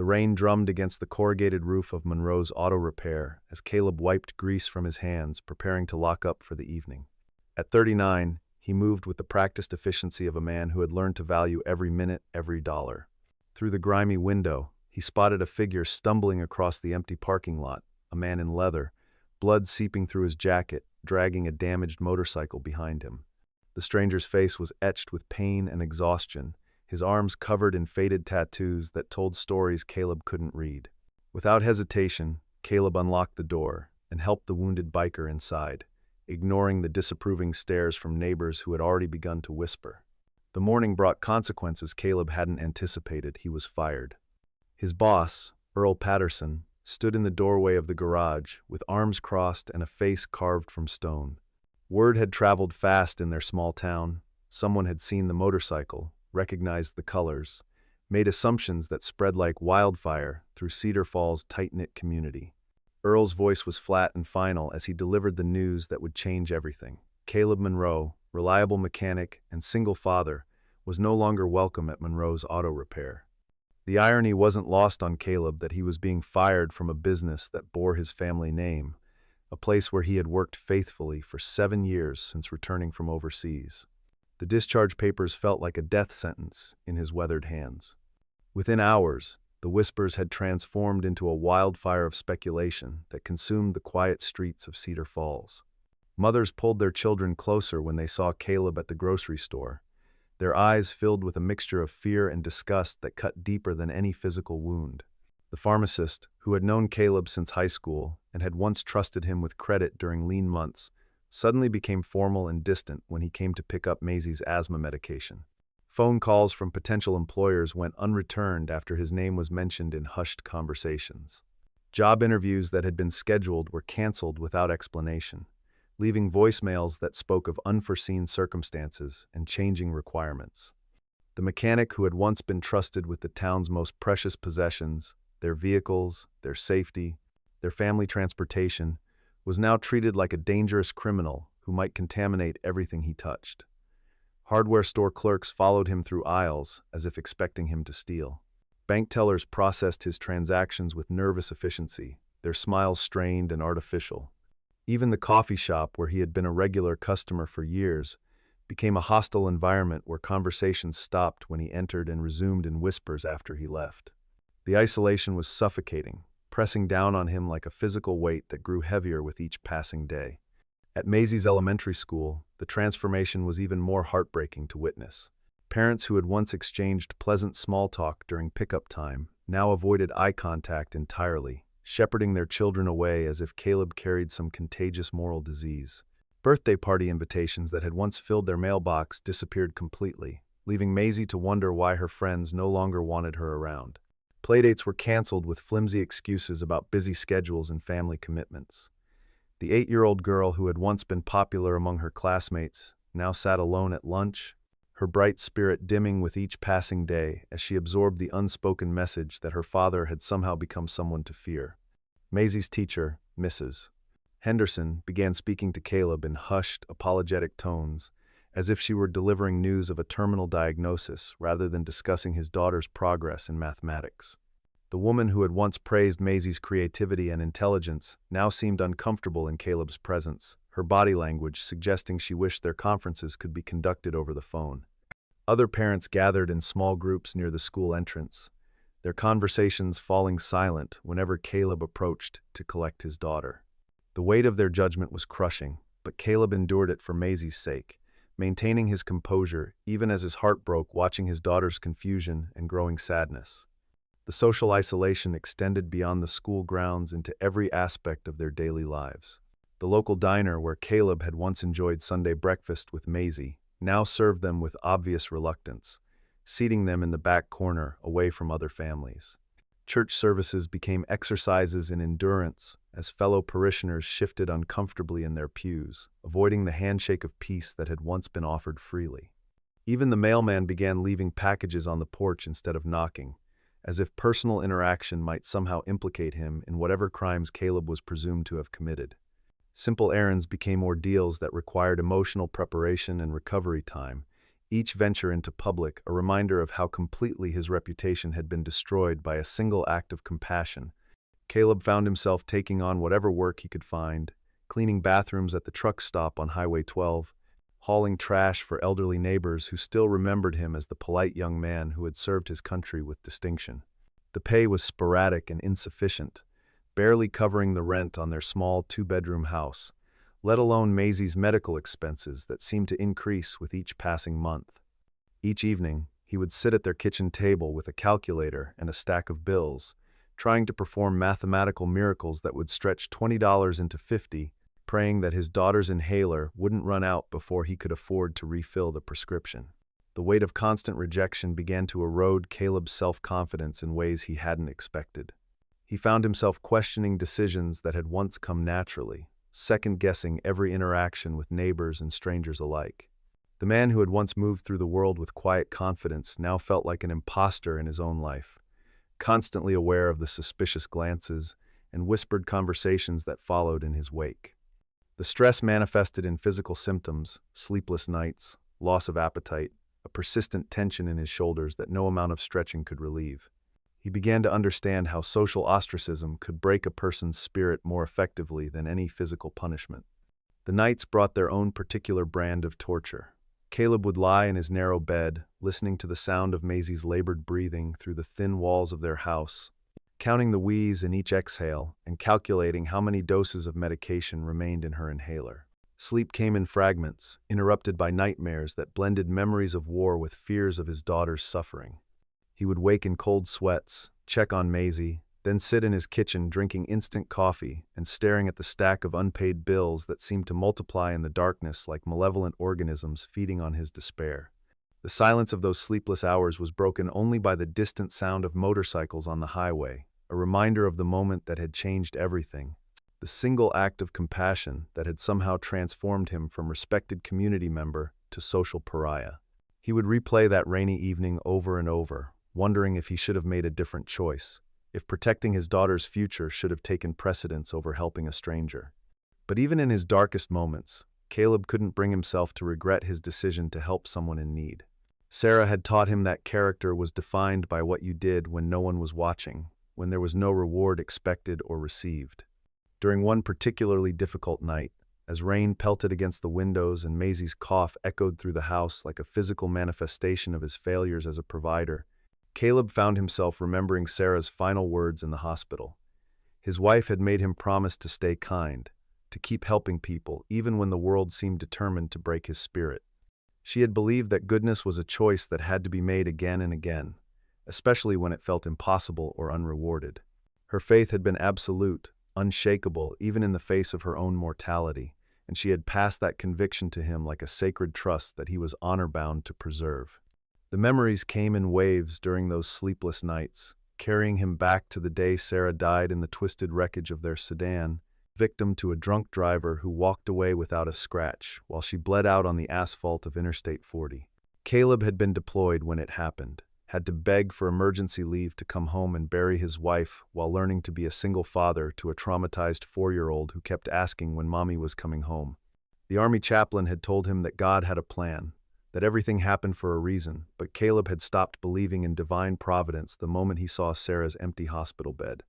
The rain drummed against the corrugated roof of Monroe's auto repair as Caleb wiped grease from his hands, preparing to lock up for the evening. At 39, he moved with the practiced efficiency of a man who had learned to value every minute, every dollar. Through the grimy window, he spotted a figure stumbling across the empty parking lot, a man in leather, blood seeping through his jacket, dragging a damaged motorcycle behind him. The stranger's face was etched with pain and exhaustion, his arms covered in faded tattoos that told stories Caleb couldn't read. Without hesitation, Caleb unlocked the door and helped the wounded biker inside, ignoring the disapproving stares from neighbors who had already begun to whisper. The morning brought consequences Caleb hadn't anticipated. He was fired. His boss, Earl Patterson, stood in the doorway of the garage with arms crossed and a face carved from stone. Word had traveled fast in their small town. Someone had seen the motorcycle, recognized the colors, made assumptions that spread like wildfire through Cedar Falls' tight-knit community. Earl's voice was flat and final as he delivered the news that would change everything. Caleb Monroe, reliable mechanic and single father, was no longer welcome at Monroe's auto repair. The irony wasn't lost on Caleb that he was being fired from a business that bore his family name, a place where he had worked faithfully for 7 years since returning from overseas. The discharge papers felt like a death sentence in his weathered hands. Within hours, the whispers had transformed into a wildfire of speculation that consumed the quiet streets of Cedar Falls. Mothers pulled their children closer when they saw Caleb at the grocery store, their eyes filled with a mixture of fear and disgust that cut deeper than any physical wound. The pharmacist, who had known Caleb since high school and had once trusted him with credit during lean months, suddenly became formal and distant when he came to pick up Maisie's asthma medication. Phone calls from potential employers went unreturned after his name was mentioned in hushed conversations. Job interviews that had been scheduled were canceled without explanation, leaving voicemails that spoke of unforeseen circumstances and changing requirements. The mechanic who had once been trusted with the town's most precious possessions, their vehicles, their safety, their family transportation, was now treated like a dangerous criminal who might contaminate everything he touched. Hardware store clerks followed him through aisles as if expecting him to steal. Bank tellers processed his transactions with nervous efficiency, their smiles strained and artificial. Even the coffee shop where he had been a regular customer for years became a hostile environment where conversations stopped when he entered and resumed in whispers after he left. The isolation was suffocating, pressing down on him like a physical weight that grew heavier with each passing day. At Maisie's elementary school, the transformation was even more heartbreaking to witness. Parents who had once exchanged pleasant small talk during pickup time now avoided eye contact entirely, shepherding their children away as if Caleb carried some contagious moral disease. Birthday party invitations that had once filled their mailbox disappeared completely, leaving Maisie to wonder why her friends no longer wanted her around. Playdates were canceled with flimsy excuses about busy schedules and family commitments. The 8-year-old girl who had once been popular among her classmates now sat alone at lunch, her bright spirit dimming with each passing day as she absorbed the unspoken message that her father had somehow become someone to fear. Maisie's teacher, Mrs. Henderson, began speaking to Caleb in hushed, apologetic tones, as if she were delivering news of a terminal diagnosis rather than discussing his daughter's progress in mathematics. The woman who had once praised Maisie's creativity and intelligence now seemed uncomfortable in Caleb's presence, her body language suggesting she wished their conferences could be conducted over the phone. Other parents gathered in small groups near the school entrance, their conversations falling silent whenever Caleb approached to collect his daughter. The weight of their judgment was crushing, but Caleb endured it for Maisie's sake, maintaining his composure even as his heart broke watching his daughter's confusion and growing sadness. The social isolation extended beyond the school grounds into every aspect of their daily lives. The local diner where Caleb had once enjoyed Sunday breakfast with Maisie now served them with obvious reluctance, seating them in the back corner away from other families. Church services became exercises in endurance as fellow parishioners shifted uncomfortably in their pews, avoiding the handshake of peace that had once been offered freely. Even the mailman began leaving packages on the porch instead of knocking, as if personal interaction might somehow implicate him in whatever crimes Caleb was presumed to have committed. Simple errands became ordeals that required emotional preparation and recovery time, each venture into public a reminder of how completely his reputation had been destroyed by a single act of compassion. Caleb found himself taking on whatever work he could find, cleaning bathrooms at the truck stop on Highway 12, hauling trash for elderly neighbors who still remembered him as the polite young man who had served his country with distinction. The pay was sporadic and insufficient, barely covering the rent on their small two-bedroom house, let alone Maisie's medical expenses that seemed to increase with each passing month. Each evening, he would sit at their kitchen table with a calculator and a stack of bills, trying to perform mathematical miracles that would stretch $20 into $50, praying that his daughter's inhaler wouldn't run out before he could afford to refill the prescription. The weight of constant rejection began to erode Caleb's self-confidence in ways he hadn't expected. He found himself questioning decisions that had once come naturally, second-guessing every interaction with neighbors and strangers alike. The man who had once moved through the world with quiet confidence now felt like an imposter in his own life, constantly aware of the suspicious glances and whispered conversations that followed in his wake. The stress manifested in physical symptoms, sleepless nights, loss of appetite, a persistent tension in his shoulders that no amount of stretching could relieve. He began to understand how social ostracism could break a person's spirit more effectively than any physical punishment. The nights brought their own particular brand of torture. Caleb would lie in his narrow bed, listening to the sound of Maisie's labored breathing through the thin walls of their house, counting the wheeze in each exhale and calculating how many doses of medication remained in her inhaler. Sleep came in fragments, interrupted by nightmares that blended memories of war with fears of his daughter's suffering. He would wake in cold sweats, check on Maisie, then sit in his kitchen drinking instant coffee and staring at the stack of unpaid bills that seemed to multiply in the darkness like malevolent organisms feeding on his despair. The silence of those sleepless hours was broken only by the distant sound of motorcycles on the highway, a reminder of the moment that had changed everything, the single act of compassion that had somehow transformed him from respected community member to social pariah. He would replay that rainy evening over and over, wondering if he should have made a different choice, if protecting his daughter's future should have taken precedence over helping a stranger. But even in his darkest moments, Caleb couldn't bring himself to regret his decision to help someone in need. Sarah had taught him that character was defined by what you did when no one was watching, when there was no reward expected or received. During one particularly difficult night, as rain pelted against the windows and Maisie's cough echoed through the house like a physical manifestation of his failures as a provider, Caleb found himself remembering Sarah's final words in the hospital. His wife had made him promise to stay kind, to keep helping people even when the world seemed determined to break his spirit. She had believed that goodness was a choice that had to be made again and again, especially when it felt impossible or unrewarded. Her faith had been absolute, unshakable even in the face of her own mortality, and she had passed that conviction to him like a sacred trust that he was honor-bound to preserve. The memories came in waves during those sleepless nights, carrying him back to the day Sarah died in the twisted wreckage of their sedan, victim to a drunk driver who walked away without a scratch while she bled out on the asphalt of Interstate 40. Caleb had been deployed when it happened, had to beg for emergency leave to come home and bury his wife while learning to be a single father to a traumatized 4-year-old who kept asking when mommy was coming home. The army chaplain had told him that God had a plan, that everything happened for a reason, but Caleb had stopped believing in divine providence the moment he saw Sarah's empty hospital bed.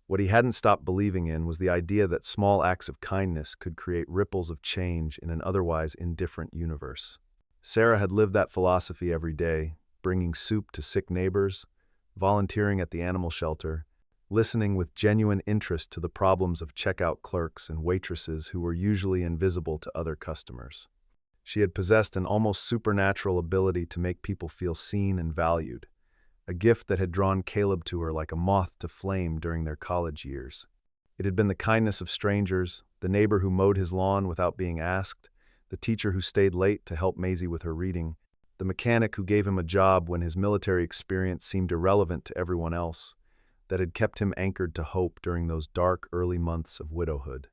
What he hadn't stopped believing in was the idea that small acts of kindness could create ripples of change in an otherwise indifferent universe. Sarah had lived that philosophy every day, bringing soup to sick neighbors, volunteering at the animal shelter, listening with genuine interest to the problems of checkout clerks and waitresses who were usually invisible to other customers. She had possessed an almost supernatural ability to make people feel seen and valued, a gift that had drawn Caleb to her like a moth to flame during their college years. It had been the kindness of strangers, the neighbor who mowed his lawn without being asked, the teacher who stayed late to help Maisie with her reading, the mechanic who gave him a job when his military experience seemed irrelevant to everyone else, that had kept him anchored to hope during those dark early months of widowhood.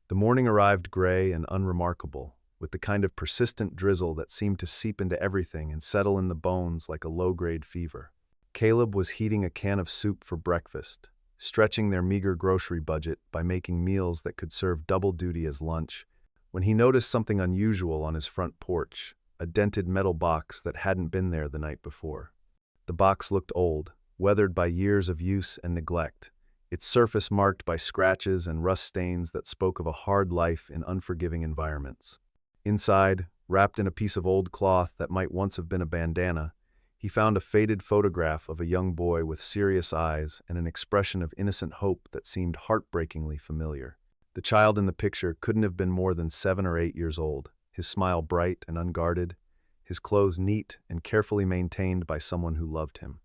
The morning arrived gray and unremarkable, with the kind of persistent drizzle that seemed to seep into everything and settle in the bones like a low-grade fever. Caleb was heating a can of soup for breakfast, stretching their meager grocery budget by making meals that could serve double duty as lunch, when he noticed something unusual on his front porch, a dented metal box that hadn't been there the night before. The box looked old, weathered by years of use and neglect, its surface marked by scratches and rust stains that spoke of a hard life in unforgiving environments. Inside, wrapped in a piece of old cloth that might once have been a bandana, he found a faded photograph of a young boy with serious eyes and an expression of innocent hope that seemed heartbreakingly familiar. The child in the picture couldn't have been more than 7 or 8 years old, his smile bright and unguarded, his clothes neat and carefully maintained by someone who loved him.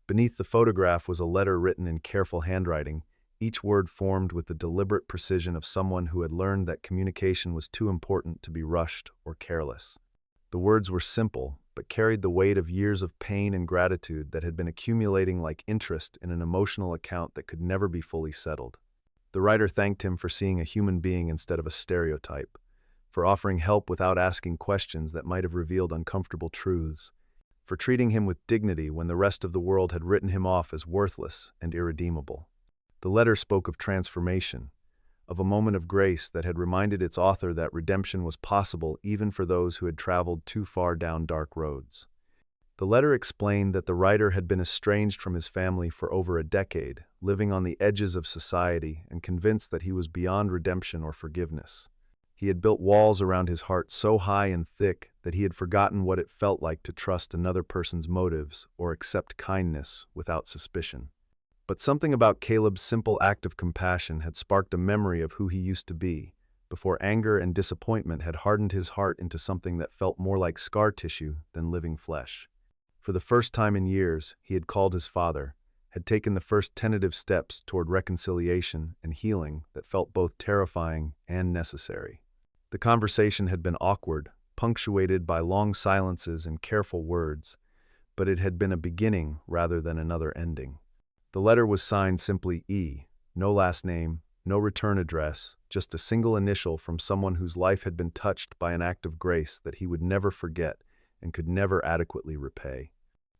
Beneath the photograph was a letter written in careful handwriting, each word formed with the deliberate precision of someone who had learned that communication was too important to be rushed or careless. The words were simple, but carried the weight of years of pain and gratitude that had been accumulating like interest in an emotional account that could never be fully settled. The writer thanked him for seeing a human being instead of a stereotype, for offering help without asking questions that might have revealed uncomfortable truths, for treating him with dignity when the rest of the world had written him off as worthless and irredeemable. The letter spoke of transformation, of a moment of grace that had reminded its author that redemption was possible even for those who had traveled too far down dark roads. The letter explained that the writer had been estranged from his family for over a decade, living on the edges of society and convinced that he was beyond redemption or forgiveness. He had built walls around his heart so high and thick that he had forgotten what it felt like to trust another person's motives or accept kindness without suspicion. But something about Caleb's simple act of compassion had sparked a memory of who he used to be, before anger and disappointment had hardened his heart into something that felt more like scar tissue than living flesh. For the first time in years, he had called his father, had taken the first tentative steps toward reconciliation and healing that felt both terrifying and necessary. The conversation had been awkward, punctuated by long silences and careful words, but it had been a beginning rather than another ending. The letter was signed simply E, no last name, no return address, just a single initial from someone whose life had been touched by an act of grace that he would never forget and could never adequately repay.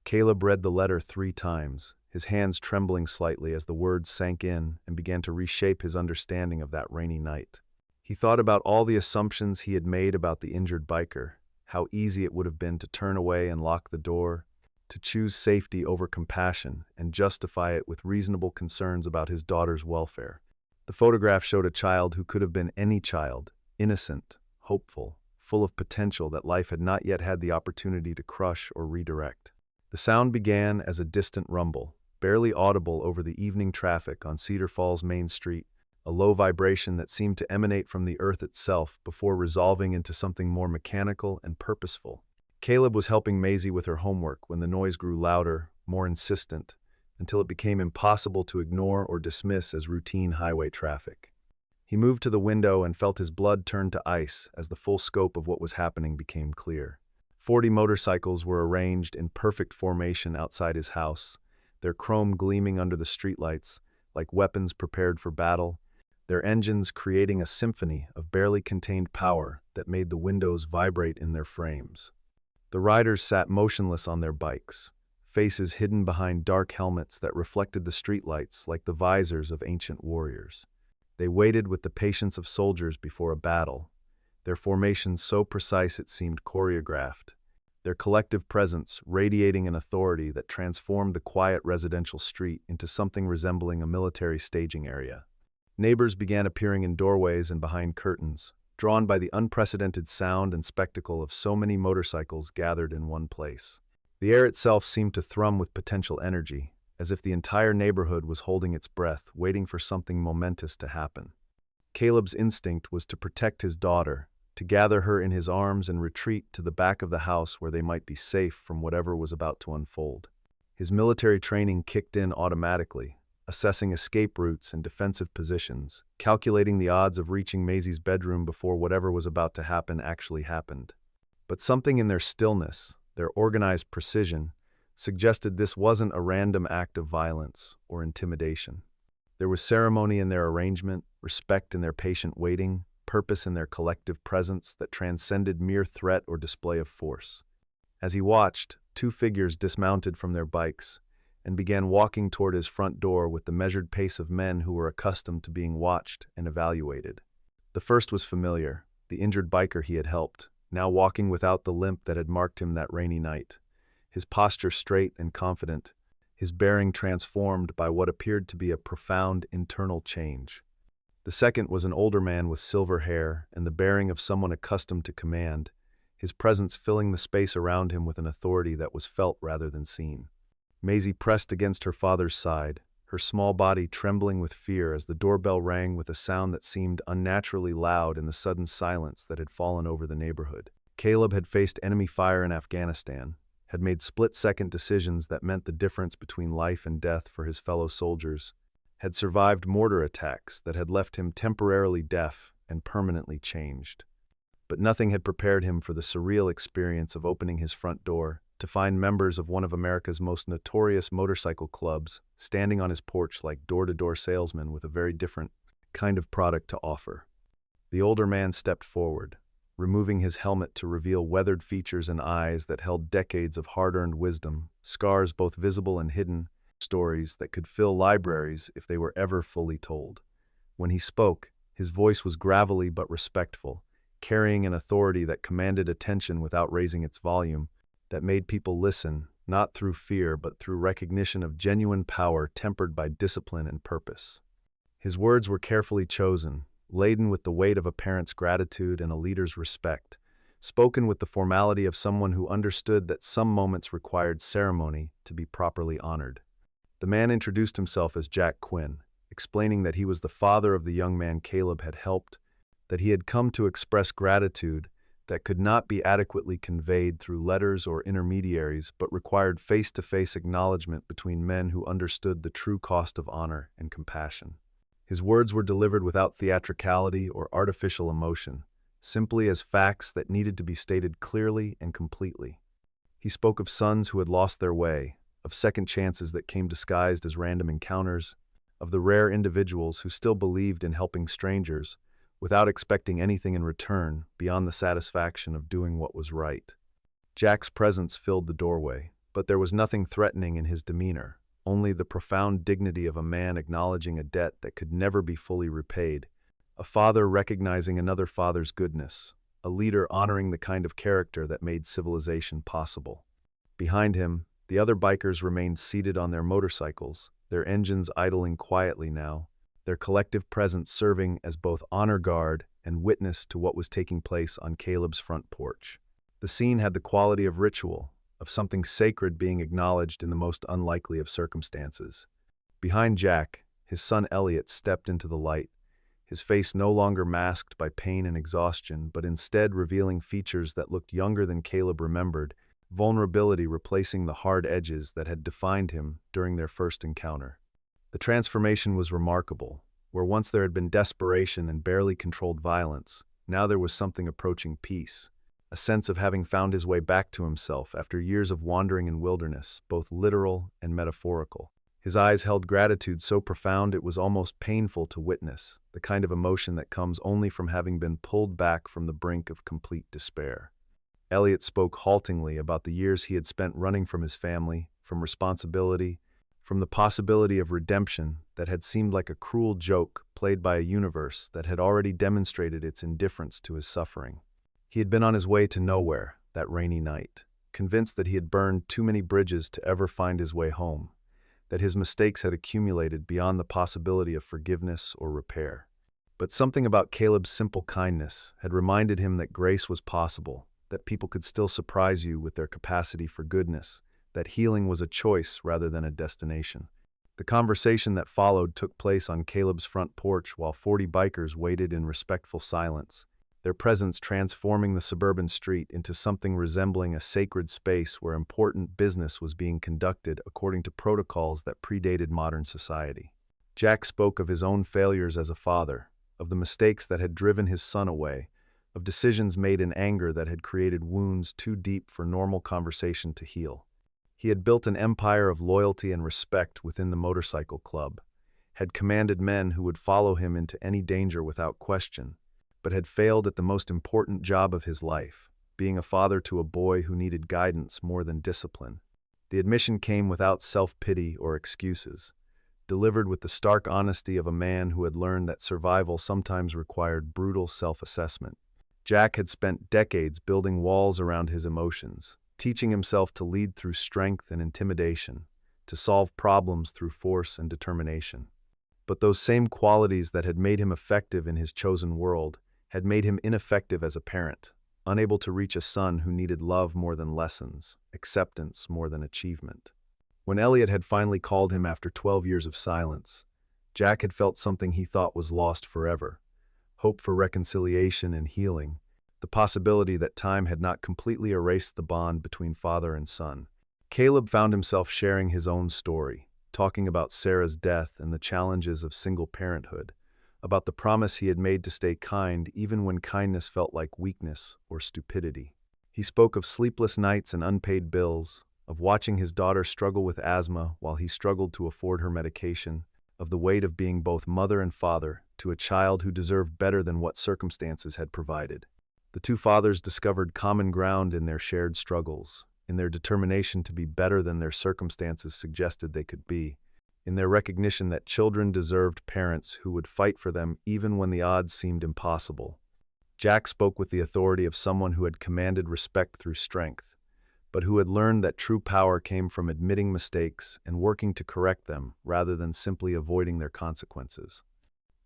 Caleb read the letter 3 times, his hands trembling slightly as the words sank in and began to reshape his understanding of that rainy night. He thought about all the assumptions he had made about the injured biker, how easy it would have been to turn away and lock the door, to choose safety over compassion and justify it with reasonable concerns about his daughter's welfare. The photograph showed a child who could have been any child, innocent, hopeful, full of potential that life had not yet had the opportunity to crush or redirect. The sound began as a distant rumble, barely audible over the evening traffic on Cedar Falls Main Street, a low vibration that seemed to emanate from the earth itself before resolving into something more mechanical and purposeful. Caleb was helping Maisie with her homework when the noise grew louder, more insistent, until it became impossible to ignore or dismiss as routine highway traffic. He moved to the window and felt his blood turn to ice as the full scope of what was happening became clear. 40 motorcycles were arranged in perfect formation outside his house, their chrome gleaming under the streetlights, like weapons prepared for battle, their engines creating a symphony of barely contained power that made the windows vibrate in their frames. The riders sat motionless on their bikes, faces hidden behind dark helmets that reflected the streetlights like the visors of ancient warriors. They waited with the patience of soldiers before a battle, their formations so precise it seemed choreographed, their collective presence radiating an authority that transformed the quiet residential street into something resembling a military staging area. Neighbors began appearing in doorways and behind curtains, drawn by the unprecedented sound and spectacle of so many motorcycles gathered in one place. The air itself seemed to thrum with potential energy, as if the entire neighborhood was holding its breath, waiting for something momentous to happen. Caleb's instinct was to protect his daughter, to gather her in his arms and retreat to the back of the house where they might be safe from whatever was about to unfold. His military training kicked in automatically, assessing escape routes and defensive positions, calculating the odds of reaching Maisie's bedroom before whatever was about to happen actually happened. But something in their stillness, their organized precision, suggested this wasn't a random act of violence or intimidation. There was ceremony in their arrangement, respect in their patient waiting, purpose in their collective presence that transcended mere threat or display of force. As he watched, 2 figures dismounted from their bikes and began walking toward his front door with the measured pace of men who were accustomed to being watched and evaluated. The first was familiar, the injured biker he had helped, now walking without the limp that had marked him that rainy night. His posture straight and confident, his bearing transformed by what appeared to be a profound internal change. The second was an older man with silver hair and the bearing of someone accustomed to command, his presence filling the space around him with an authority that was felt rather than seen. Maisie pressed against her father's side, her small body trembling with fear as the doorbell rang with a sound that seemed unnaturally loud in the sudden silence that had fallen over the neighborhood. Caleb had faced enemy fire in Afghanistan, had made split-second decisions that meant the difference between life and death for his fellow soldiers, had survived mortar attacks that had left him temporarily deaf and permanently changed. But nothing had prepared him for the surreal experience of opening his front door to find members of one of America's most notorious motorcycle clubs standing on his porch like door-to-door salesmen with a very different kind of product to offer. The older man stepped forward, removing his helmet to reveal weathered features and eyes that held decades of hard-earned wisdom, scars both visible and hidden, stories that could fill libraries if they were ever fully told. When he spoke, his voice was gravelly but respectful, carrying an authority that commanded attention without raising its volume, that made people listen, not through fear but through recognition of genuine power tempered by discipline and purpose. His words were carefully chosen, laden with the weight of a parent's gratitude and a leader's respect, spoken with the formality of someone who understood that some moments required ceremony to be properly honored. The man introduced himself as Jack Quinn, explaining that he was the father of the young man Caleb had helped, that he had come to express gratitude that could not be adequately conveyed through letters or intermediaries but required face-to-face acknowledgement between men who understood the true cost of honor and compassion. His words were delivered without theatricality or artificial emotion, simply as facts that needed to be stated clearly and completely. He spoke of sons who had lost their way, of second chances that came disguised as random encounters, of the rare individuals who still believed in helping strangers, without expecting anything in return beyond the satisfaction of doing what was right. Jack's presence filled the doorway, but there was nothing threatening in his demeanor, only the profound dignity of a man acknowledging a debt that could never be fully repaid, a father recognizing another father's goodness, a leader honoring the kind of character that made civilization possible. Behind him, the other bikers remained seated on their motorcycles, their engines idling quietly now, their collective presence serving as both honor guard and witness to what was taking place on Caleb's front porch. The scene had the quality of ritual, of something sacred being acknowledged in the most unlikely of circumstances. Behind Jack, his son Elliot stepped into the light, his face no longer masked by pain and exhaustion, but instead revealing features that looked younger than Caleb remembered, vulnerability replacing the hard edges that had defined him during their first encounter. The transformation was remarkable. Where once there had been desperation and barely controlled violence, now there was something approaching peace, a sense of having found his way back to himself after years of wandering in wilderness, both literal and metaphorical. His eyes held gratitude so profound it was almost painful to witness, the kind of emotion that comes only from having been pulled back from the brink of complete despair. Elliot spoke haltingly about the years he had spent running from his family, from responsibility, from the possibility of redemption that had seemed like a cruel joke played by a universe that had already demonstrated its indifference to his suffering. He had been on his way to nowhere that rainy night, convinced that he had burned too many bridges to ever find his way home, that his mistakes had accumulated beyond the possibility of forgiveness or repair. But something about Caleb's simple kindness had reminded him that grace was possible, that people could still surprise you with their capacity for goodness, that healing was a choice rather than a destination. The conversation that followed took place on Caleb's front porch while 40 bikers waited in respectful silence, their presence transforming the suburban street into something resembling a sacred space where important business was being conducted according to protocols that predated modern society. Jack spoke of his own failures as a father, of the mistakes that had driven his son away, of decisions made in anger that had created wounds too deep for normal conversation to heal. He had built an empire of loyalty and respect within the motorcycle club, had commanded men who would follow him into any danger without question, but had failed at the most important job of his life, being a father to a boy who needed guidance more than discipline. The admission came without self-pity or excuses, delivered with the stark honesty of a man who had learned that survival sometimes required brutal self-assessment. Jack had spent decades building walls around his emotions, teaching himself to lead through strength and intimidation, to solve problems through force and determination. But those same qualities that had made him effective in his chosen world had made him ineffective as a parent, unable to reach a son who needed love more than lessons, acceptance more than achievement. When Elliot had finally called him after 12 years of silence, Jack had felt something he thought was lost forever: hope for reconciliation and healing, the possibility that time had not completely erased the bond between father and son. Caleb found himself sharing his own story, talking about Sarah's death and the challenges of single parenthood, about the promise he had made to stay kind even when kindness felt like weakness or stupidity. He spoke of sleepless nights and unpaid bills, of watching his daughter struggle with asthma while he struggled to afford her medication, of the weight of being both mother and father to a child who deserved better than what circumstances had provided. The two fathers discovered common ground in their shared struggles, in their determination to be better than their circumstances suggested they could be, in their recognition that children deserved parents who would fight for them even when the odds seemed impossible. Jack spoke with the authority of someone who had commanded respect through strength, but who had learned that true power came from admitting mistakes and working to correct them rather than simply avoiding their consequences.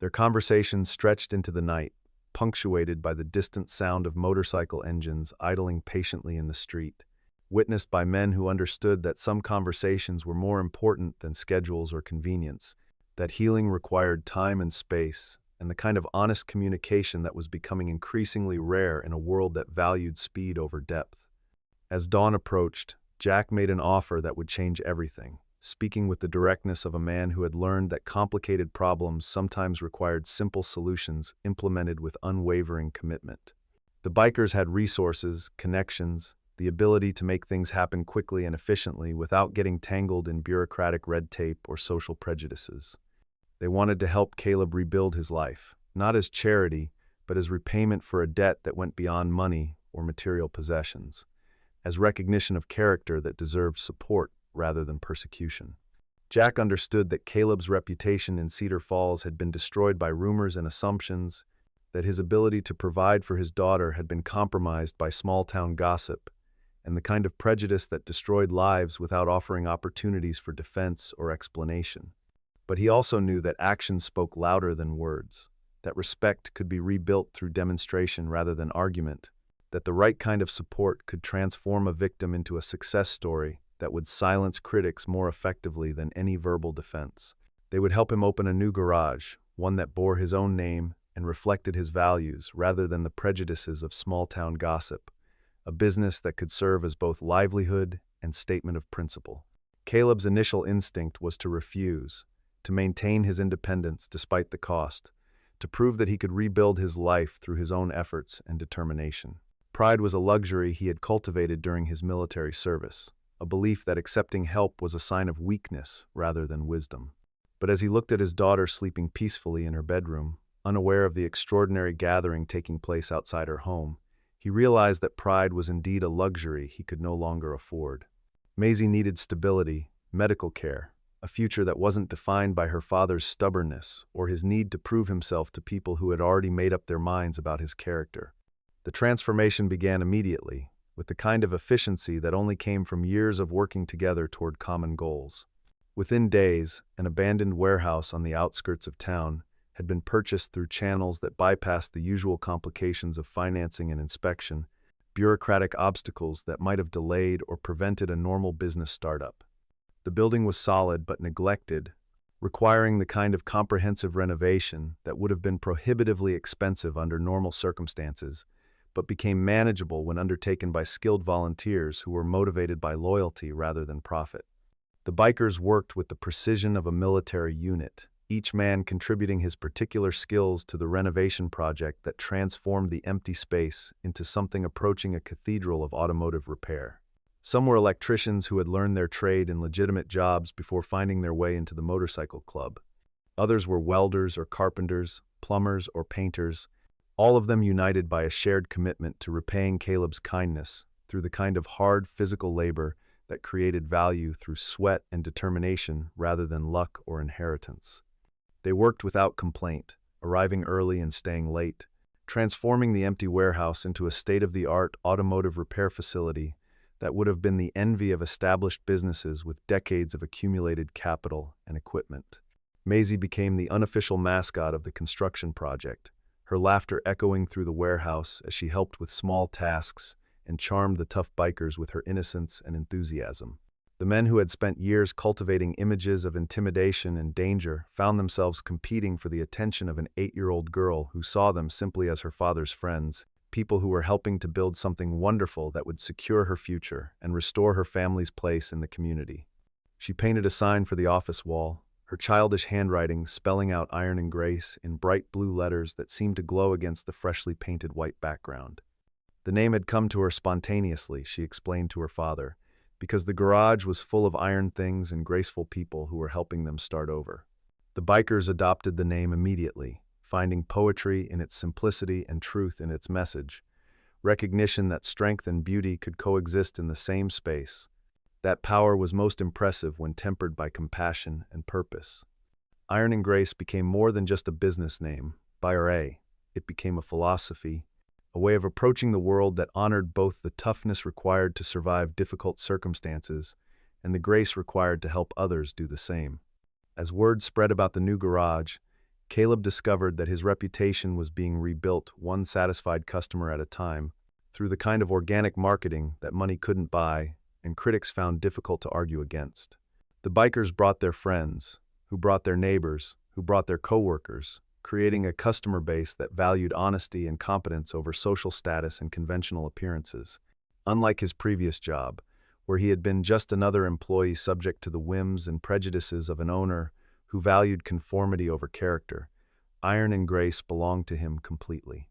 Their conversation stretched into the night, punctuated by the distant sound of motorcycle engines idling patiently in the street, witnessed by men who understood that some conversations were more important than schedules or convenience, that healing required time and space, and the kind of honest communication that was becoming increasingly rare in a world that valued speed over depth. As dawn approached, Jack made an offer that would change everything, speaking with the directness of a man who had learned that complicated problems sometimes required simple solutions implemented with unwavering commitment. The bikers had resources, connections, the ability to make things happen quickly and efficiently without getting tangled in bureaucratic red tape or social prejudices. They wanted to help Caleb rebuild his life, not as charity, but as repayment for a debt that went beyond money or material possessions, as recognition of character that deserved support rather than persecution. Jack understood that Caleb's reputation in Cedar Falls had been destroyed by rumors and assumptions, that his ability to provide for his daughter had been compromised by small-town gossip, and the kind of prejudice that destroyed lives without offering opportunities for defense or explanation. But he also knew that actions spoke louder than words, that respect could be rebuilt through demonstration rather than argument, that the right kind of support could transform a victim into a success story that would silence critics more effectively than any verbal defense. They would help him open a new garage, one that bore his own name and reflected his values rather than the prejudices of small-town gossip, a business that could serve as both livelihood and statement of principle. Caleb's initial instinct was to refuse, to maintain his independence despite the cost, to prove that he could rebuild his life through his own efforts and determination. Pride was a luxury he had cultivated during his military service, a belief that accepting help was a sign of weakness rather than wisdom. But as he looked at his daughter sleeping peacefully in her bedroom, unaware of the extraordinary gathering taking place outside her home, he realized that pride was indeed a luxury he could no longer afford. Maisie needed stability, medical care, a future that wasn't defined by her father's stubbornness or his need to prove himself to people who had already made up their minds about his character. The transformation began immediately, with the kind of efficiency that only came from years of working together toward common goals. Within days, an abandoned warehouse on the outskirts of town had been purchased through channels that bypassed the usual complications of financing and inspection, bureaucratic obstacles that might have delayed or prevented a normal business startup. The building was solid but neglected, requiring the kind of comprehensive renovation that would have been prohibitively expensive under normal circumstances, but became manageable when undertaken by skilled volunteers who were motivated by loyalty rather than profit. The bikers worked with the precision of a military unit, each man contributing his particular skills to the renovation project that transformed the empty space into something approaching a cathedral of automotive repair. Some were electricians who had learned their trade in legitimate jobs before finding their way into the motorcycle club. Others were welders or carpenters, plumbers or painters, all of them united by a shared commitment to repaying Caleb's kindness through the kind of hard physical labor that created value through sweat and determination rather than luck or inheritance. They worked without complaint, arriving early and staying late, transforming the empty warehouse into a state-of-the-art automotive repair facility that would have been the envy of established businesses with decades of accumulated capital and equipment. Maisie became the unofficial mascot of the construction project, her laughter echoing through the warehouse as she helped with small tasks and charmed the tough bikers with her innocence and enthusiasm. The men who had spent years cultivating images of intimidation and danger found themselves competing for the attention of an 8-year-old girl who saw them simply as her father's friends, people who were helping to build something wonderful that would secure her future and restore her family's place in the community. She painted a sign for the office wall, her childish handwriting spelling out Iron and Grace in bright blue letters that seemed to glow against the freshly painted white background. The name had come to her spontaneously, she explained to her father, because the garage was full of iron things and graceful people who were helping them start over. The bikers adopted the name immediately, finding poetry in its simplicity and truth in its message, recognition that strength and beauty could coexist in the same space. That power was most impressive when tempered by compassion and purpose. Iron and Grace became more than just a business name. By RA, it became a philosophy, a way of approaching the world that honored both the toughness required to survive difficult circumstances and the grace required to help others do the same. As word spread about the new garage, Caleb discovered that his reputation was being rebuilt one satisfied customer at a time through the kind of organic marketing that money couldn't buy and critics found difficult to argue against. The bikers brought their friends, who brought their neighbors, who brought their coworkers, creating a customer base that valued honesty and competence over social status and conventional appearances. Unlike his previous job, where he had been just another employee subject to the whims and prejudices of an owner who valued conformity over character, Iron and Grace belonged to him completely.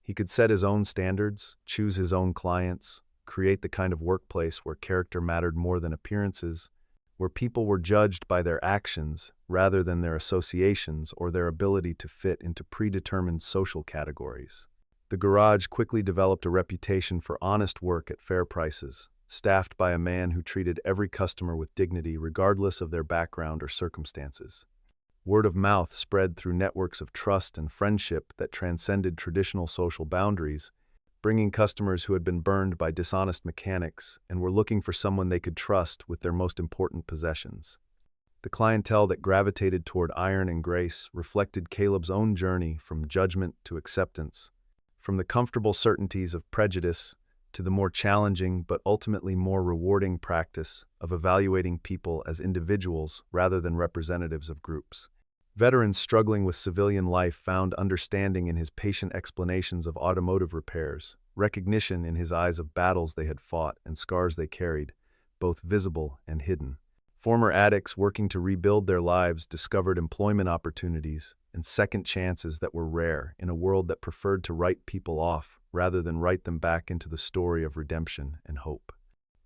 He could set his own standards, choose his own clients, create the kind of workplace where character mattered more than appearances, where people were judged by their actions rather than their associations or their ability to fit into predetermined social categories. The garage quickly developed a reputation for honest work at fair prices, staffed by a man who treated every customer with dignity regardless of their background or circumstances. Word of mouth spread through networks of trust and friendship that transcended traditional social boundaries, bringing customers who had been burned by dishonest mechanics and were looking for someone they could trust with their most important possessions. The clientele that gravitated toward Iron and Grace reflected Caleb's own journey from judgment to acceptance, from the comfortable certainties of prejudice to the more challenging but ultimately more rewarding practice of evaluating people as individuals rather than representatives of groups. Veterans struggling with civilian life found understanding in his patient explanations of automotive repairs, recognition in his eyes of battles they had fought and scars they carried, both visible and hidden. Former addicts working to rebuild their lives discovered employment opportunities and second chances that were rare in a world that preferred to write people off rather than write them back into the story of redemption and hope.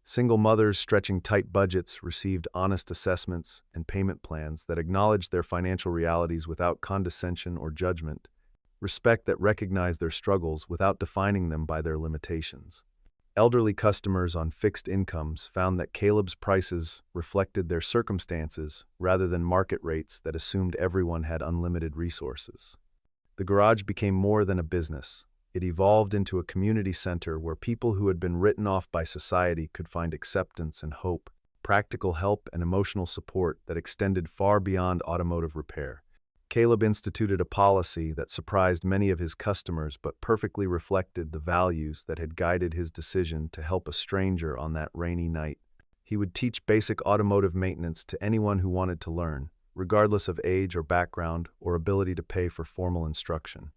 Single mothers stretching tight budgets received honest assessments and payment plans that acknowledged their financial realities without condescension or judgment, respect that recognized their struggles without defining them by their limitations. Elderly customers on fixed incomes found that Caleb's prices reflected their circumstances rather than market rates that assumed everyone had unlimited resources. The garage became more than a business. It evolved into a community center where people who had been written off by society could find acceptance and hope, practical help and emotional support that extended far beyond automotive repair. Caleb instituted a policy that surprised many of his customers but perfectly reflected the values that had guided his decision to help a stranger on that rainy night. He would teach basic automotive maintenance to anyone who wanted to learn, regardless of age or background or ability to pay for formal instruction.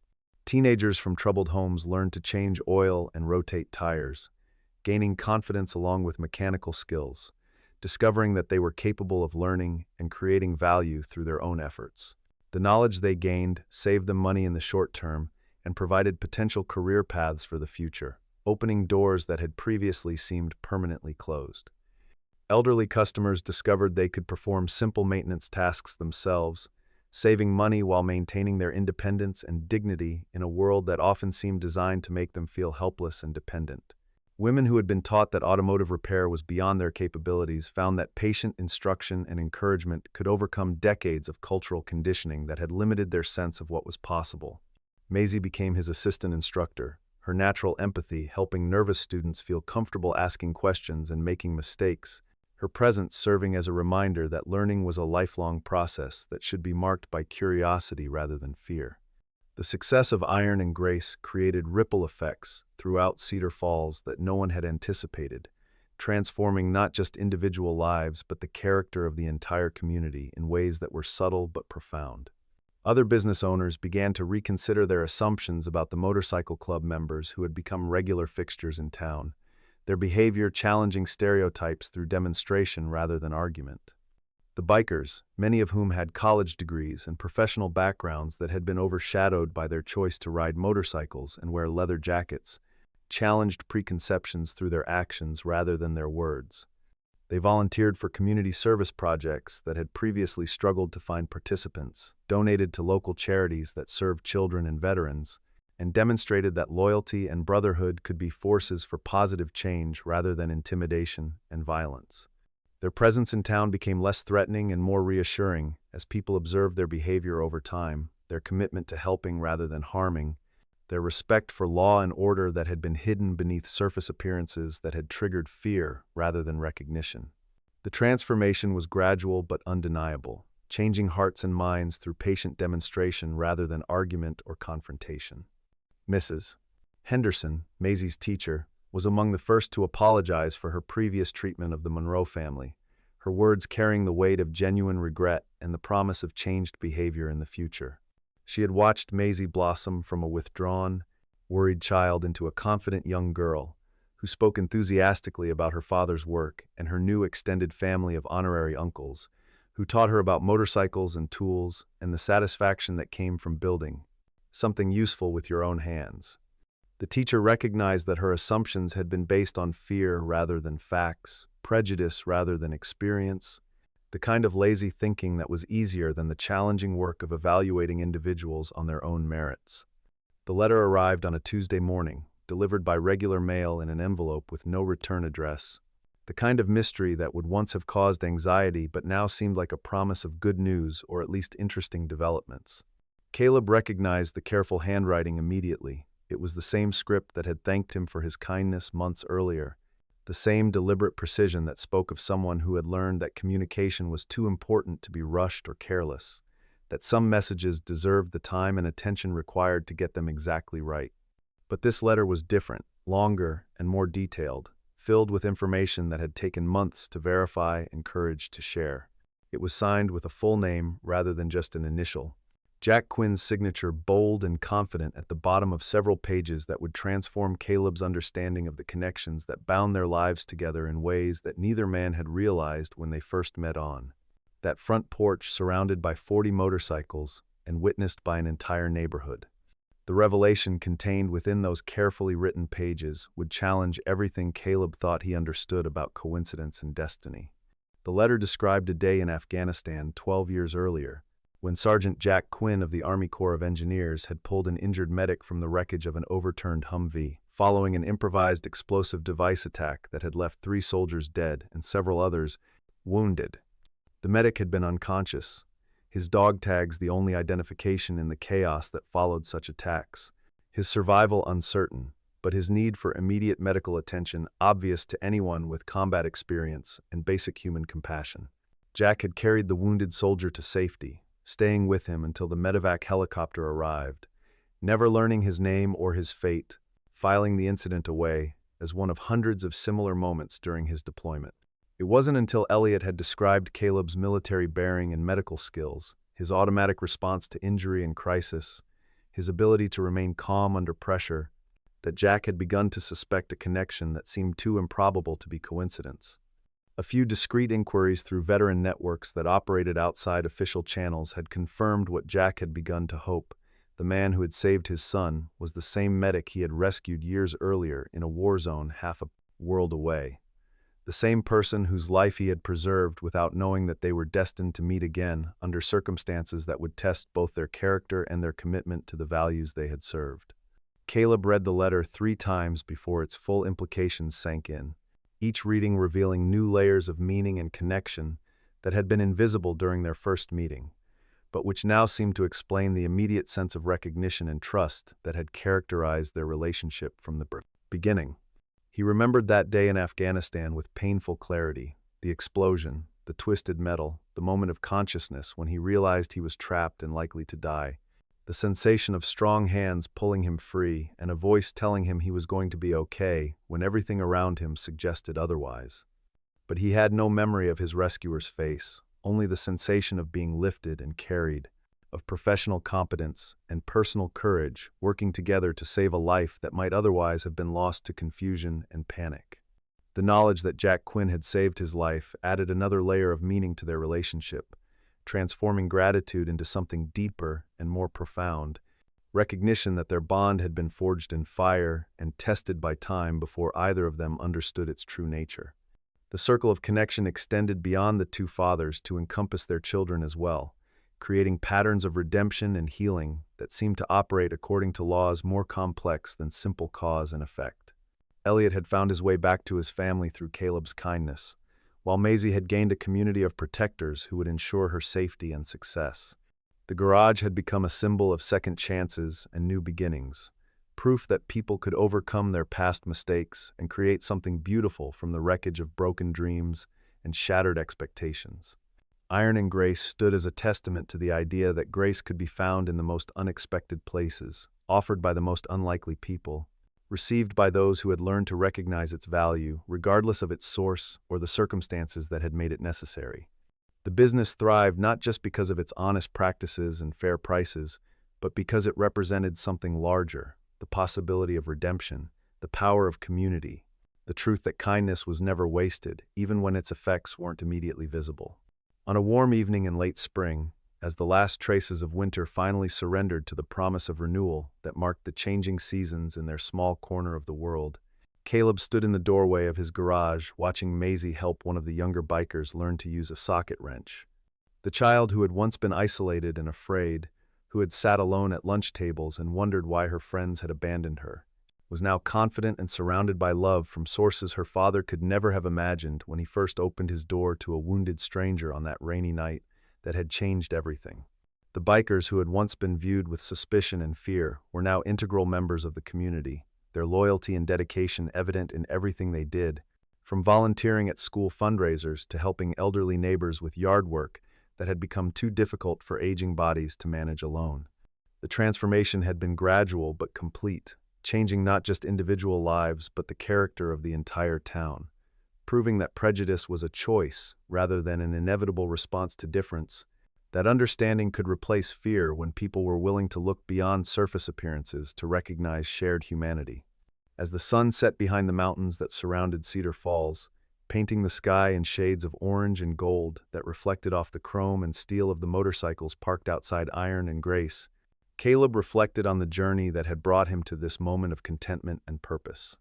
Teenagers from troubled homes learned to change oil and rotate tires, gaining confidence along with mechanical skills, discovering that they were capable of learning and creating value through their own efforts. The knowledge they gained saved them money in the short term and provided potential career paths for the future, opening doors that had previously seemed permanently closed. Elderly customers discovered they could perform simple maintenance tasks themselves, saving money while maintaining their independence and dignity in a world that often seemed designed to make them feel helpless and dependent. Women who had been taught that automotive repair was beyond their capabilities found that patient instruction and encouragement could overcome decades of cultural conditioning that had limited their sense of what was possible. Maisie became his assistant instructor, her natural empathy helping nervous students feel comfortable asking questions and making mistakes, her presence serving as a reminder that learning was a lifelong process that should be marked by curiosity rather than fear. The success of Iron and Grace created ripple effects throughout Cedar Falls that no one had anticipated, transforming not just individual lives but the character of the entire community in ways that were subtle but profound. Other business owners began to reconsider their assumptions about the motorcycle club members who had become regular fixtures in town, their behavior challenging stereotypes through demonstration rather than argument. The bikers, many of whom had college degrees and professional backgrounds that had been overshadowed by their choice to ride motorcycles and wear leather jackets, challenged preconceptions through their actions rather than their words. They volunteered for community service projects that had previously struggled to find participants, donated to local charities that served children and veterans, and demonstrated that loyalty and brotherhood could be forces for positive change rather than intimidation and violence. Their presence in town became less threatening and more reassuring as people observed their behavior over time, their commitment to helping rather than harming, their respect for law and order that had been hidden beneath surface appearances that had triggered fear rather than recognition. The transformation was gradual but undeniable, changing hearts and minds through patient demonstration rather than argument or confrontation. Mrs. Henderson, Maisie's teacher, was among the first to apologize for her previous treatment of the Monroe family, her words carrying the weight of genuine regret and the promise of changed behavior in the future. She had watched Maisie blossom from a withdrawn, worried child into a confident young girl who spoke enthusiastically about her father's work and her new extended family of honorary uncles, who taught her about motorcycles and tools and the satisfaction that came from building something useful with your own hands. The teacher recognized that her assumptions had been based on fear rather than facts, prejudice rather than experience, the kind of lazy thinking that was easier than the challenging work of evaluating individuals on their own merits. The letter arrived on a Tuesday morning, delivered by regular mail in an envelope with no return address, the kind of mystery that would once have caused anxiety but now seemed like a promise of good news or at least interesting developments. Caleb recognized the careful handwriting immediately. It was the same script that had thanked him for his kindness months earlier, the same deliberate precision that spoke of someone who had learned that communication was too important to be rushed or careless, that some messages deserved the time and attention required to get them exactly right. But this letter was different, longer, and more detailed, filled with information that had taken months to verify and courage to share. It was signed with a full name rather than just an initial, Jack Quinn's signature bold and confident at the bottom of several pages that would transform Caleb's understanding of the connections that bound their lives together in ways that neither man had realized when they first met on. That front porch surrounded by 40 motorcycles and witnessed by an entire neighborhood. The revelation contained within those carefully written pages would challenge everything Caleb thought he understood about coincidence and destiny. The letter described a day in Afghanistan 12 years earlier, when Sergeant Jack Quinn of the Army Corps of Engineers had pulled an injured medic from the wreckage of an overturned Humvee, following an improvised explosive device attack that had left 3 soldiers dead and several others wounded. The medic had been unconscious, his dog tags the only identification in the chaos that followed such attacks, his survival uncertain, but his need for immediate medical attention obvious to anyone with combat experience and basic human compassion. Jack had carried the wounded soldier to safety, staying with him until the medevac helicopter arrived, never learning his name or his fate, filing the incident away as one of hundreds of similar moments during his deployment. It wasn't until Elliot had described Caleb's military bearing and medical skills, his automatic response to injury and crisis, his ability to remain calm under pressure, that Jack had begun to suspect a connection that seemed too improbable to be coincidence. A few discreet inquiries through veteran networks that operated outside official channels had confirmed what Jack had begun to hope. The man who had saved his son was the same medic he had rescued years earlier in a war zone half a world away. The same person whose life he had preserved without knowing that they were destined to meet again under circumstances that would test both their character and their commitment to the values they had served. Caleb read the letter 3 times before its full implications sank in, each reading revealing new layers of meaning and connection that had been invisible during their first meeting. but which now seemed to explain the immediate sense of recognition and trust that had characterized their relationship from the beginning. He remembered that day in Afghanistan with painful clarity, the explosion, the twisted metal, the moment of consciousness when he realized he was trapped and likely to die, the sensation of strong hands pulling him free and a voice telling him he was going to be okay when everything around him suggested otherwise. But he had no memory of his rescuer's face, only the sensation of being lifted and carried, of professional competence and personal courage working together to save a life that might otherwise have been lost to confusion and panic. The knowledge that Jack Quinn had saved his life added another layer of meaning to their relationship, transforming gratitude into something deeper and more profound, recognition that their bond had been forged in fire and tested by time before either of them understood its true nature. The circle of connection extended beyond the two fathers to encompass their children as well, creating patterns of redemption and healing that seemed to operate according to laws more complex than simple cause and effect. Elliot had found his way back to his family through Caleb's kindness, while Maisie had gained a community of protectors who would ensure her safety and success. The garage had become a symbol of second chances and new beginnings, proof that people could overcome their past mistakes and create something beautiful from the wreckage of broken dreams and shattered expectations. Iron and Grace stood as a testament to the idea that grace could be found in the most unexpected places, offered by the most unlikely people, received by those who had learned to recognize its value, regardless of its source or the circumstances that had made it necessary. The business thrived not just because of its honest practices and fair prices, but because it represented something larger, the possibility of redemption, the power of community, the truth that kindness was never wasted, even when its effects weren't immediately visible. On a warm evening in late spring, as the last traces of winter finally surrendered to the promise of renewal that marked the changing seasons in their small corner of the world, Caleb stood in the doorway of his garage watching Maisie help one of the younger bikers learn to use a socket wrench. The child who had once been isolated and afraid, who had sat alone at lunch tables and wondered why her friends had abandoned her, was now confident and surrounded by love from sources her father could never have imagined when he first opened his door to a wounded stranger on that rainy night that had changed everything. The bikers who had once been viewed with suspicion and fear were now integral members of the community, their loyalty and dedication evident in everything they did, from volunteering at school fundraisers to helping elderly neighbors with yard work that had become too difficult for aging bodies to manage alone. The transformation had been gradual but complete, changing not just individual lives but the character of the entire town, proving that prejudice was a choice rather than an inevitable response to difference, that understanding could replace fear when people were willing to look beyond surface appearances to recognize shared humanity. As the sun set behind the mountains that surrounded Cedar Falls, painting the sky in shades of orange and gold that reflected off the chrome and steel of the motorcycles parked outside Iron and Grace, Caleb reflected on the journey that had brought him to this moment of contentment and purpose.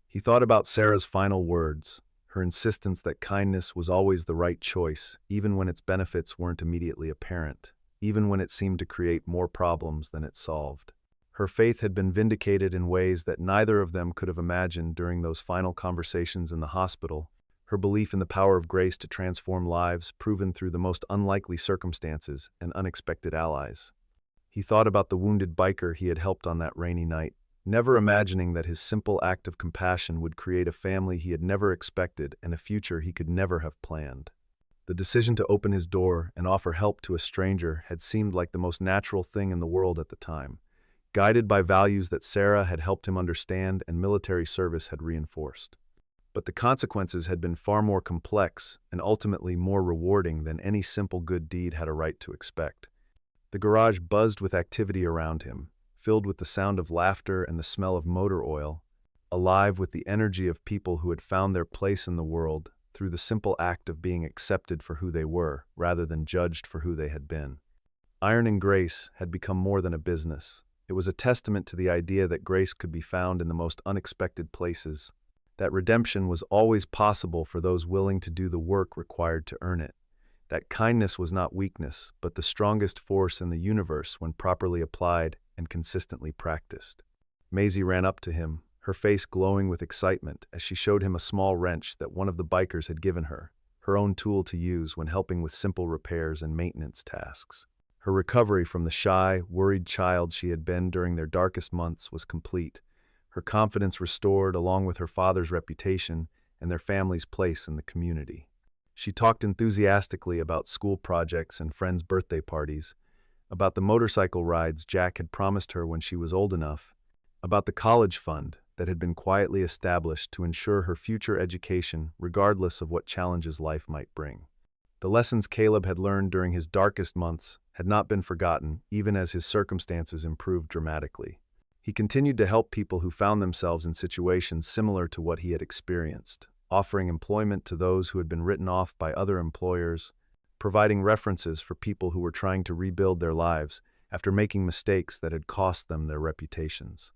He thought about Sarah's final words, her insistence that kindness was always the right choice, even when its benefits weren't immediately apparent, even when it seemed to create more problems than it solved. Her faith had been vindicated in ways that neither of them could have imagined during those final conversations in the hospital, her belief in the power of grace to transform lives proven through the most unlikely circumstances and unexpected allies. He thought about the wounded biker he had helped on that rainy night, never imagining that his simple act of compassion would create a family he had never expected and a future he could never have planned. The decision to open his door and offer help to a stranger had seemed like the most natural thing in the world at the time, guided by values that Sarah had helped him understand and military service had reinforced. But the consequences had been far more complex and ultimately more rewarding than any simple good deed had a right to expect. The garage buzzed with activity around him, filled with the sound of laughter and the smell of motor oil, alive with the energy of people who had found their place in the world through the simple act of being accepted for who they were, rather than judged for who they had been. Iron and Grace had become more than a business. It was a testament to the idea that grace could be found in the most unexpected places, that redemption was always possible for those willing to do the work required to earn it, that kindness was not weakness, but the strongest force in the universe when properly applied and consistently practiced. Maisie ran up to him, her face glowing with excitement as she showed him a small wrench that one of the bikers had given her, her own tool to use when helping with simple repairs and maintenance tasks. Her recovery from the shy, worried child she had been during their darkest months was complete, her confidence restored along with her father's reputation and their family's place in the community. She talked enthusiastically about school projects and friends' birthday parties, about the motorcycle rides Jack had promised her when she was old enough, about the college fund that had been quietly established to ensure her future education regardless of what challenges life might bring. The lessons Caleb had learned during his darkest months had not been forgotten, even as his circumstances improved dramatically. He continued to help people who found themselves in situations similar to what he had experienced, offering employment to those who had been written off by other employers, providing references for people who were trying to rebuild their lives after making mistakes that had cost them their reputations.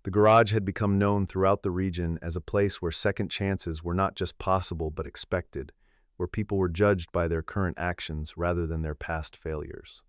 The garage had become known throughout the region as a place where second chances were not just possible but expected, where people were judged by their current actions rather than their past failures.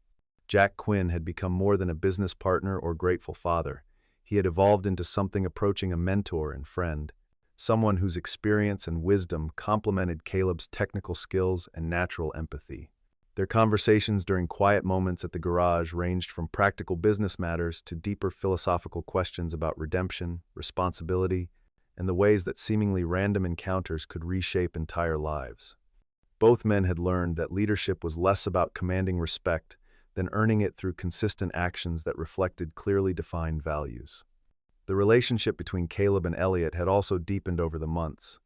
Jack Quinn had become more than a business partner or grateful father. He had evolved into something approaching a mentor and friend, someone whose experience and wisdom complemented Caleb's technical skills and natural empathy. Their conversations during quiet moments at the garage ranged from practical business matters to deeper philosophical questions about redemption, responsibility, and the ways that seemingly random encounters could reshape entire lives. Both men had learned that leadership was less about commanding respect than earning it through consistent actions that reflected clearly defined values. The relationship between Caleb and Elliot had also deepened over the months,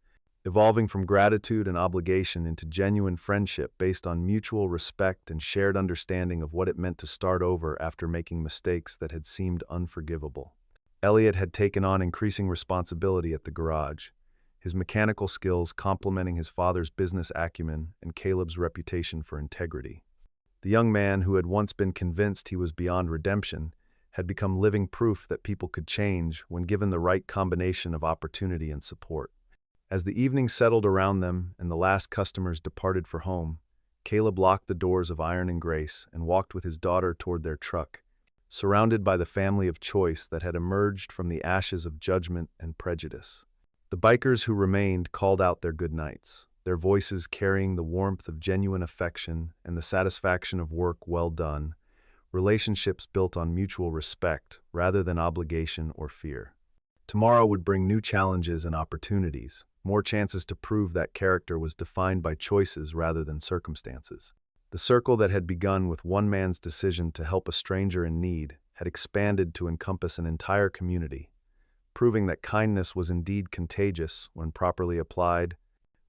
evolving from gratitude and obligation into genuine friendship based on mutual respect and shared understanding of what it meant to start over after making mistakes that had seemed unforgivable. Elliot had taken on increasing responsibility at the garage, his mechanical skills complementing his father's business acumen and Caleb's reputation for integrity. The young man who had once been convinced he was beyond redemption had become living proof that people could change when given the right combination of opportunity and support. As the evening settled around them and the last customers departed for home, Caleb locked the doors of Iron and Grace and walked with his daughter toward their truck, surrounded by the family of choice that had emerged from the ashes of judgment and prejudice. The bikers who remained called out their goodnights, their voices carrying the warmth of genuine affection and the satisfaction of work well done, relationships built on mutual respect rather than obligation or fear. Tomorrow would bring new challenges and opportunities, more chances to prove that character was defined by choices rather than circumstances. The circle that had begun with one man's decision to help a stranger in need had expanded to encompass an entire community, proving that kindness was indeed contagious when properly applied,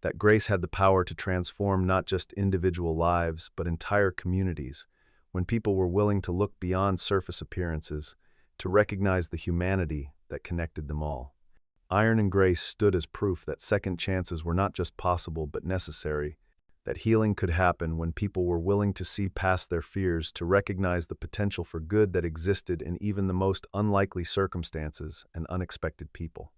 that grace had the power to transform not just individual lives but entire communities when people were willing to look beyond surface appearances to recognize the humanity that connected them all. Iron and Grace stood as proof that second chances were not just possible but necessary, that healing could happen when people were willing to see past their fears to recognize the potential for good that existed in even the most unlikely circumstances and unexpected people.